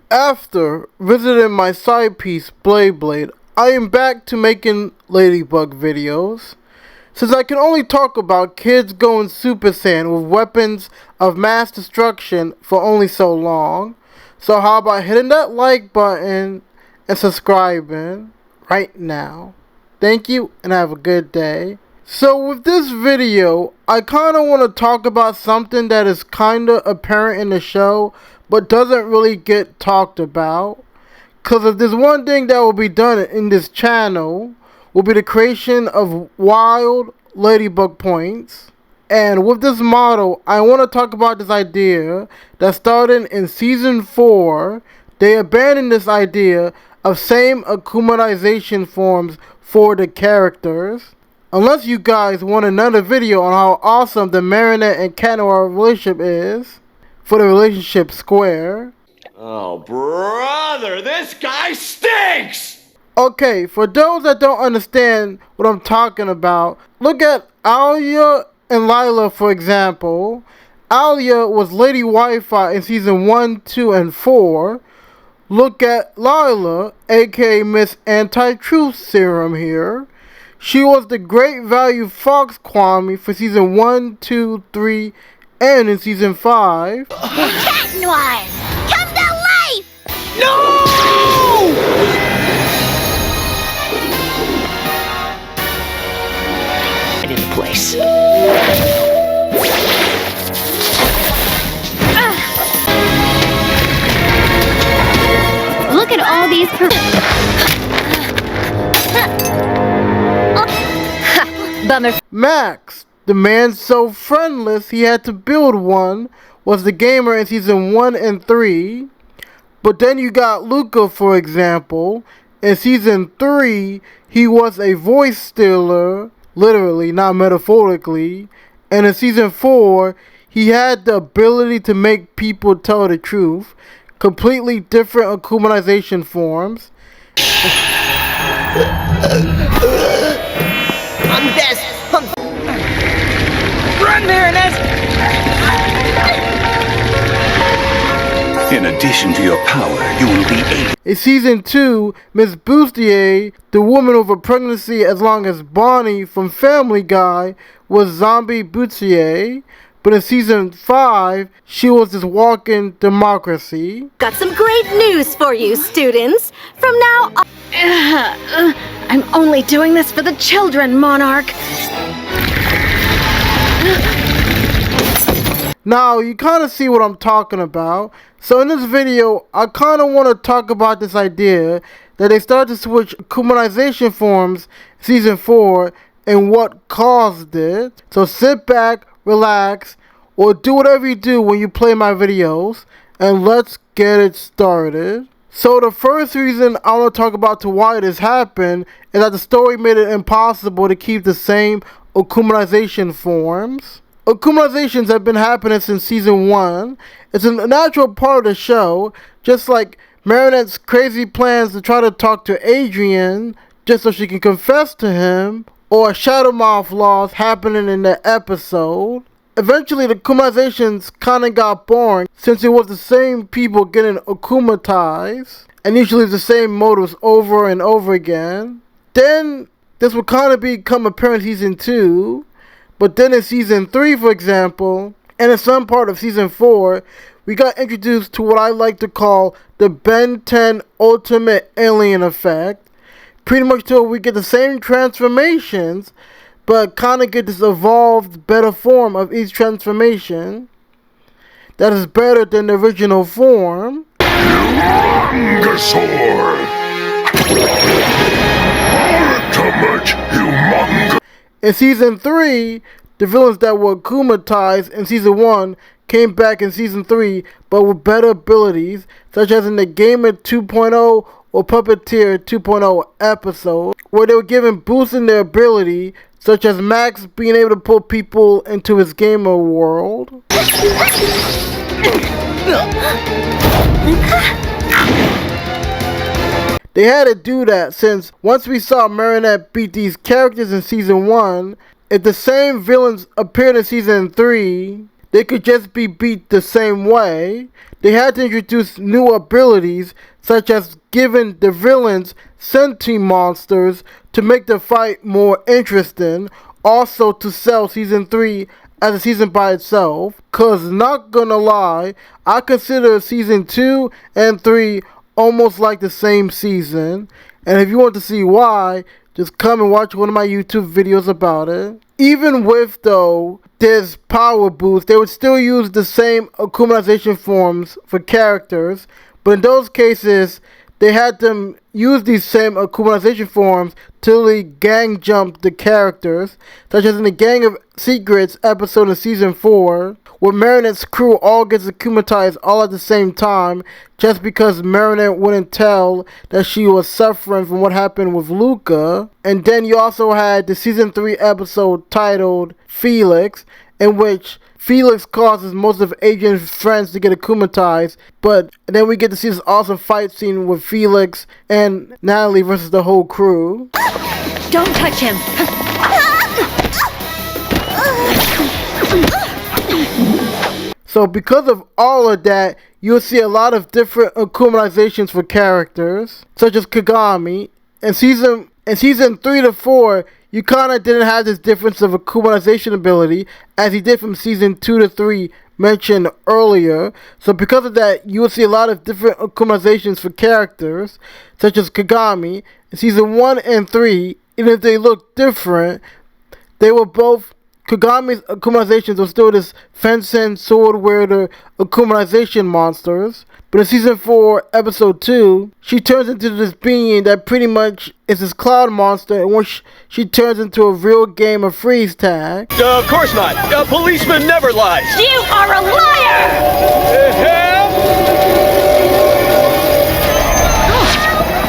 After visiting my side piece, Blade, I am back to making Ladybug videos. Since I can only talk about kids going Super Saiyan with weapons of mass destruction for only so long, so how about hitting that like button and subscribing right now. Thank you and have a good day. So with this video, I kinda want to talk about something that is kinda apparent in the show, but doesn't really get talked about. Cause if there's one thing that will be done in this channel, will be the creation of wild Ladybug points. And with this model, I want to talk about this idea that started in Season 4, they abandoned this idea of same Akumatization forms for the characters. Unless you guys want another video on how awesome the Marionette and Cat Noir relationship is, for the relationship square. Oh, brother, this guy stinks! Okay, for those that don't understand what I'm talking about, look at Alia and Lila for example. Alia was Lady Wi-Fi in Season 1, 2, and 4. Look at Lila, aka Miss Anti-Truth Serum here. She was the Great Value Fox Kwame for Season 1, 2, 3, and in Season 5. Cat Noir! Come to life! No! In the place. Look at all these Bummer. Max, the man so friendless he had to build one, was the gamer in Season 1 and 3. But then you got Luca for example. In Season 3, he was a voice stealer, literally, not metaphorically. And in Season 4, he had the ability to make people tell the truth. Completely different Akumatization forms. I'm best. Run, Marinette! In addition to your power, you will be able. In Season 2, Miss Bustier, the woman with a pregnancy as long as Bonnie from Family Guy, was Zombie Bustier. But in Season 5, she was this walking democracy. Got some great news for you, students. From now on... I'm only doing this for the children, Monarch. Now, you kind of see what I'm talking about. So in this video, I kind of want to talk about this idea that they started to switch Akumatization forms in Season 4 and what caused it. So sit back, relax, or do whatever you do when you play my videos, and let's get it started. So the first reason I want to talk about to why this happened is that the story made it impossible to keep the same Akumatization forms. Akumnizations have been happening since Season 1. It's a natural part of the show, just like Marinette's crazy plans to try to talk to Adrian just so she can confess to him, or Shadow Mouth laws happening in the episode. Eventually the Akumnizations kinda got boring since it was the same people getting akumatized, and usually the same motives over and over again. Then this would kinda become apparent in Season 2. But then in Season 3, for example, and in some part of Season 4, we got introduced to what I like to call the Ben 10 Ultimate Alien Effect. Pretty much till we get the same transformations, but kind of get this evolved, better form of each transformation that is better than the original form. In Season 3, the villains that were akumatized in Season 1 came back in Season 3, but with better abilities, such as in the Gamer 2.0 or Puppeteer 2.0 episode, where they were given boosts in their ability, such as Max being able to pull people into his gamer world. They had to do that since once we saw Marinette beat these characters in Season 1, if the same villains appeared in Season 3, they could just be beat the same way. they had to introduce new abilities, such as giving the villains sentient monsters to make the fight more interesting, also to sell Season 3 as a season by itself. Cause not gonna lie, I consider Season 2 and 3 almost like the same season, and if you want to see why, just come and watch one of my YouTube videos about it. Even with, though, this power boost, they would still use the same Akumatization forms for characters, but in those cases, they had them use these same Akumatization forms till they gang jump the characters, such as in the Gang of Secrets episode of Season 4, where Marinette's crew all gets akumatized all at the same time, just because Marinette wouldn't tell that she was suffering from what happened with Luca. And then you also had the Season 3 episode titled Felix, in which Felix causes most of Adrian's friends to get akumatized, but then we get to see this awesome fight scene with Felix and Natalie versus the whole crew. Don't touch him. So because of all of that, you'll see a lot of different Akumatizations for characters, such as Kagami. In season 3 to 4, you kinda didn't have this difference of Akumatization ability, as he did from season 2 to 3 mentioned earlier. So because of that, you will see a lot of different Akumatizations for characters, such as Kagami. In season 1 and 3, even if they look different, they were both Kagami's Akumatizations were still this fencing, sword wielder Akumatization monsters. But in season 4, episode 2, she turns into this being that pretty much is this cloud monster, in which she turns into a real game of freeze tag. Of course not. A policeman never lies. You are a liar!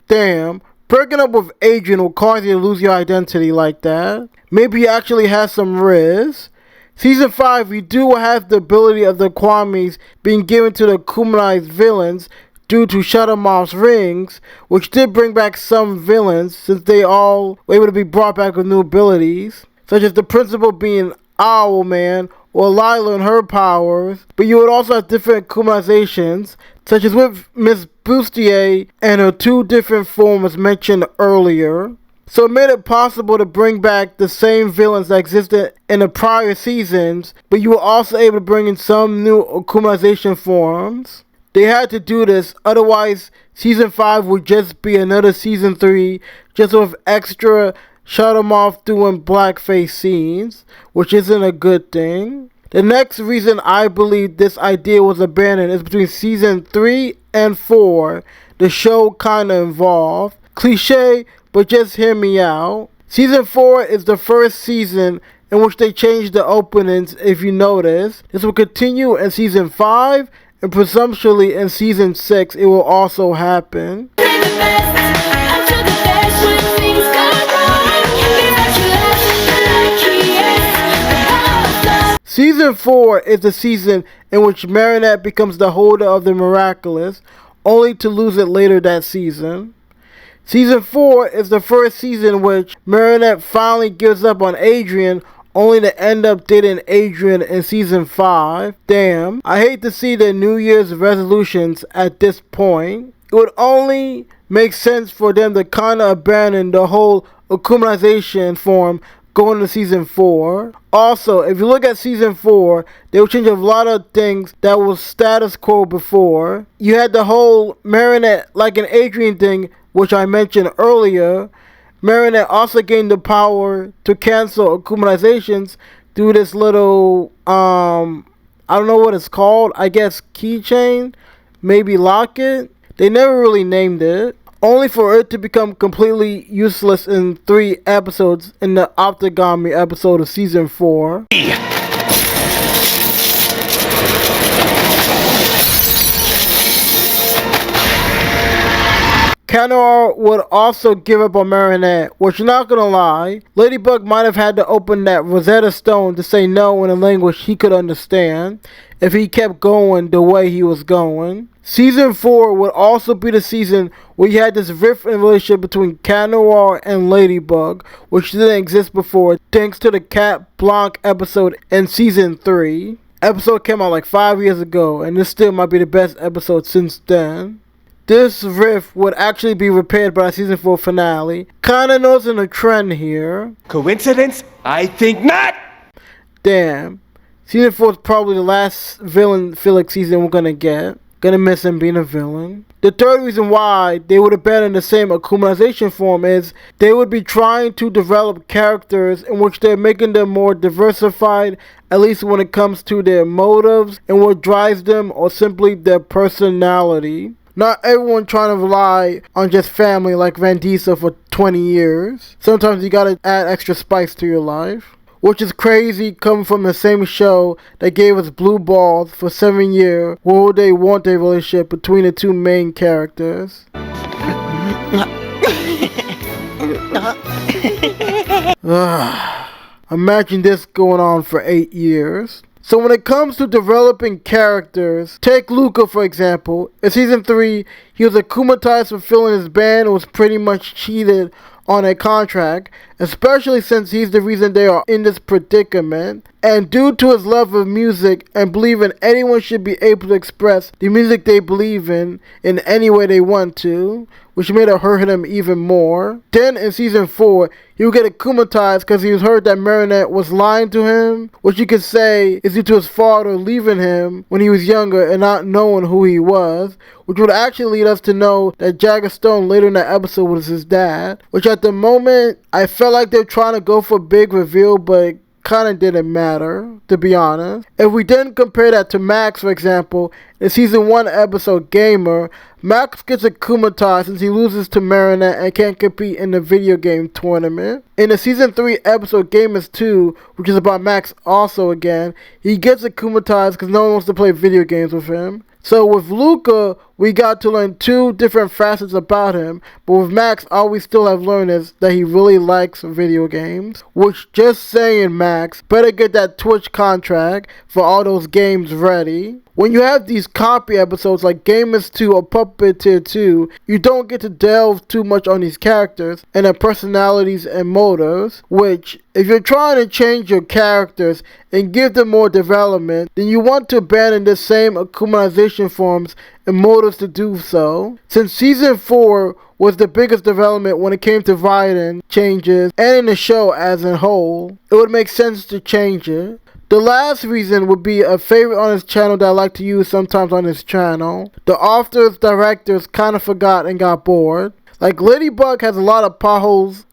Damn, breaking up with Adrian will cause you to lose your identity like that. Maybe he actually has some riz. Season 5, we do have the ability of the Kwamis being given to the Akumatized villains due to Shadowmoth's rings, which did bring back some villains since they all were able to be brought back with new abilities, such as the principal being Owlman or Lila and her powers. But you would also have different Akumatizations, such as with Miss Bustier and her 2 different forms mentioned earlier. So it made it possible to bring back the same villains that existed in the prior seasons, but you were also able to bring in some new Akumatization forms. They had to do this, otherwise Season 5 would just be another Season 3, just with extra Shadowmoth doing blackface scenes, which isn't a good thing. The next reason I believe this idea was abandoned is between Season 3 and 4, the show kinda evolved. Cliche, but just hear me out. Season 4 is the first season in which they changed the openings, if you notice. This will continue in Season 5, and presumptually in Season 6 it will also happen. Season 4 is the season in which Marinette becomes the holder of the Miraculous, only to lose it later that season. Season 4 is the first season in which Marinette finally gives up on Adrian, only to end up dating Adrian in Season 5. Damn, I hate to see their New Year's resolutions at this point. It would only make sense for them to kinda abandon the whole Akumatization form going to Season 4. Also, if you look at Season 4, they will change a lot of things that was status quo before. You had the whole Marinette like an Adrian thing, which I mentioned earlier. Marinette also gained the power to cancel Akumatizations through this little, I don't know what it's called, I guess keychain, maybe locket. They never really named it, only for it to become completely useless in 3 episodes in the Optigami episode of Season 4. Kanor would also give up on Marinette, which, not gonna lie, Ladybug might have had to open that Rosetta Stone to say no in a language he could understand if he kept going the way he was going. Season 4 would also be the season where you had this rift in relationship between Kanor and Ladybug, which didn't exist before, thanks to the Cat Blanc episode in Season 3. Episode came out like 5 years ago, and this still might be the best episode since then. This riff would actually be repaired by the season 4 finale. Kinda noticing a trend here. Coincidence? I think not! Damn. Season 4 is probably the last villain Felix season we're gonna get. Gonna miss him being a villain. The third reason why they would abandon the same Akumatization form is they would be trying to develop characters in which they're making them more diversified, at least when it comes to their motives and what drives them, or simply their personality. Not everyone trying to rely on just family like Van Diesel for 20 years. Sometimes you gotta add extra spice to your life. Which is crazy coming from the same show that gave us Blue Balls for 7 years. What would they want a relationship between the two main characters? Imagine this going on for 8 years. So when it comes to developing characters, take Luca for example. In season 3, he was akumatized for filling his band and was pretty much cheated on a contract, especially since he's the reason they are in this predicament. And due to his love of music and believing anyone should be able to express the music they believe in any way they want to, which made it hurt him even more. Then in season 4, he would get akumatized because he was heard that Marinette was lying to him, which you could say is due to his father leaving him when he was younger and not knowing who he was, which would actually lead us to know that Jagger Stone later in that episode was his dad, which at the moment I felt like they're trying to go for a big reveal, but it kind of didn't matter, to be honest. If we didn't compare that to Max, for example, in season 1 episode Gamer, Max gets akumatized since he loses to Marinette and can't compete in the video game tournament. In the season 3 episode Gamers 2, which is about Max also again, he gets akumatized because no one wants to play video games with him. So with Luca, we got to learn 2 different facets about him, but with Max, all we still have learned is that he really likes video games. Which, just saying, Max, better get that Twitch contract for all those games ready. When you have these copy episodes like Gamers 2 or Puppeteer 2, you don't get to delve too much on these characters and their personalities and motives, which, if you're trying to change your characters and give them more development, then you want to abandon the same akumatization forms and motives to do so. Since season 4 was the biggest development when it came to Raiden changes and in the show as a whole, it would make sense to change it. The last reason would be a favorite on his channel that I like to use sometimes on his channel. The authors, directors kind of forgot and got bored. Like Ladybug has a lot of plot holes,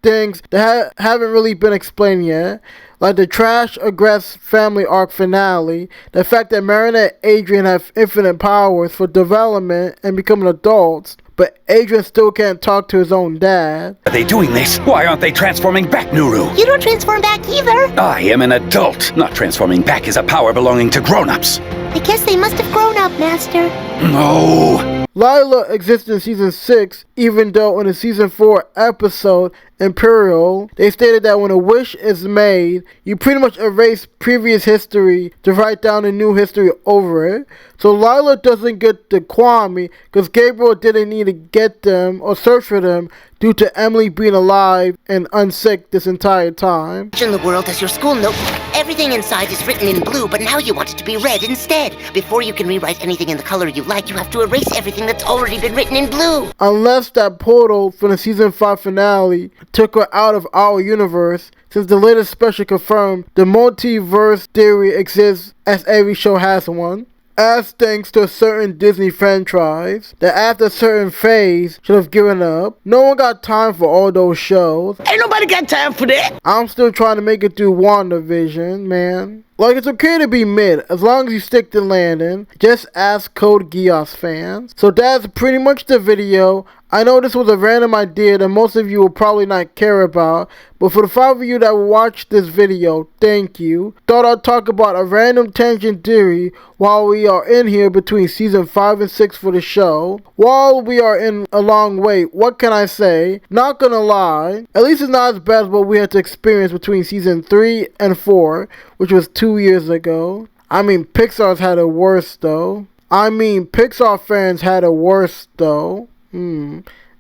things that haven't really been explained yet. Like the Trash Aggress family arc finale, the fact that Marinette and Adrian have infinite powers for development and becoming adults, but Adrian still can't talk to his own dad. Are they doing this? Why aren't they transforming back, Nuru? You don't transform back either. I am an adult. Not transforming back is a power belonging to grown-ups. I guess they must have grown up, Master. No. Lila exists in season 6, even though in the season 4 episode Imperial, they stated that when a wish is made, you pretty much erase previous history to write down a new history over it. So Lila doesn't get the Kwame because Gabriel didn't need to get them or search for them due to Emily being alive and unsick this entire time. In the world as your school notebook. Everything inside is written in blue, but now you want it to be red instead. Before you can rewrite anything in the color you like, you have to erase everything that's already been written in blue. Unless that portal from the season 5 finale took her out of our universe, since the latest special confirmed the multiverse theory exists as every show has one. As thanks to a certain Disney franchise that after a certain phase should have given up. No one got time for all those shows. Ain't nobody got time for that. I'm still trying to make it through WandaVision, man. Like, it's okay to be mid, as long as you stick to landing. Just ask Code Geass fans. So that's pretty much the video. I know this was a random idea that most of you will probably not care about, but for the 5 of you that watched this video, thank you. Thought I'd talk about a random tangent theory while we are in here between season 5 and 6 for the show. While we are in a long wait, what can I say? Not gonna lie, at least it's not as bad as what we had to experience between season 3 and 4, which was 2 years ago. I mean, Pixar's had it worse though. Pixar fans had it worse though.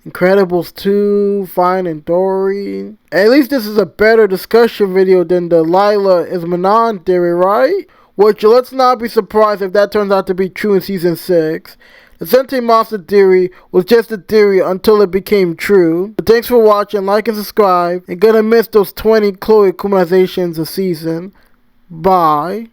Incredibles 2, Finding Dory. At least this is a better discussion video than the Lila is Manon theory, right? Which, let's not be surprised if that turns out to be true in season 6. The sentient monster theory was just a theory until it became true. But thanks for watching, like and subscribe. And gonna miss those 20 Chloe Akumnizations a season. Bye.